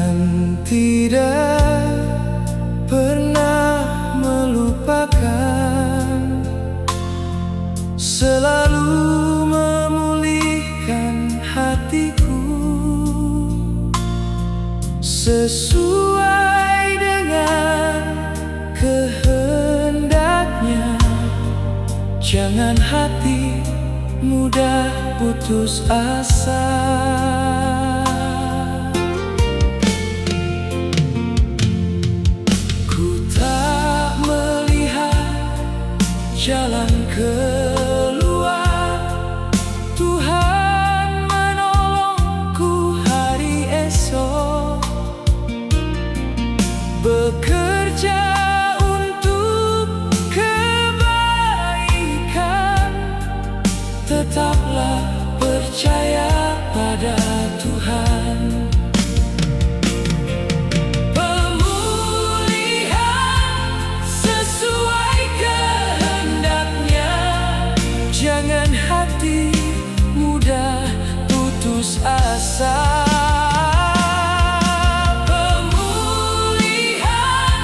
Tuhan tidak pernah melupakan, selalu memulihkan hatiku sesuai dengan kehendaknya. Jangan hati mudah putus asa. Ku tak melihat jalan keluar, Tuhan menolongku hari esok. Bekerja untuk kebaikan, tetaplah percaya pada Tuhan. Pemulihan sesuai kehendaknya, jangan hati mudah putus asa. Pemulihan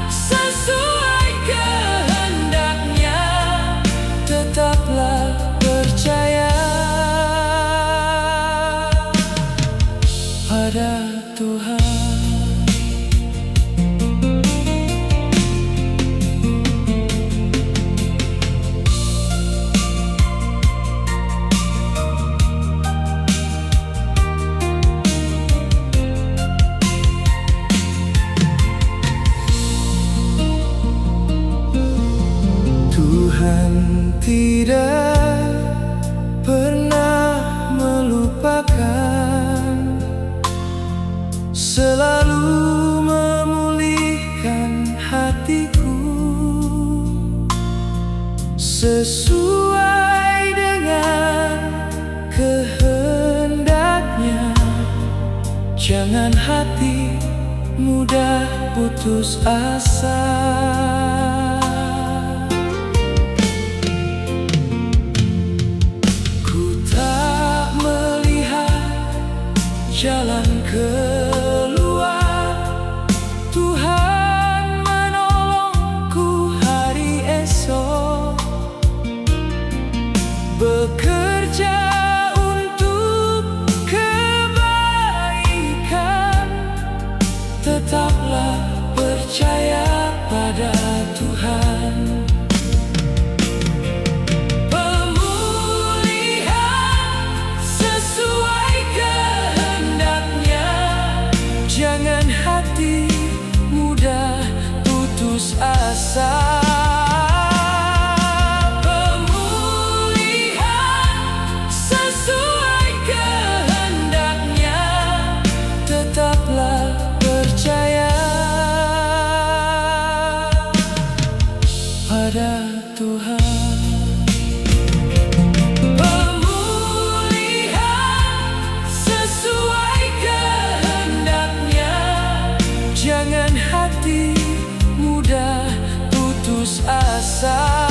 sesuai kehendaknya, tetaplah percaya pada Tuhan. Tuhan tidak pernah melupakan, selalu memulihkan hatiku sesuai dengan kehendaknya. Jangan hati mudah putus asa. Jalan keluar, Tuhan menolongku hari esok. Bekerja untuk kebaikan, tetaplah percaya pada Tuhan. Jangan hati mudah putus asa. Pemulihan sesuai kehendaknya, tetaplah percaya pada Tuhan. Jangan hati mudah putus asa.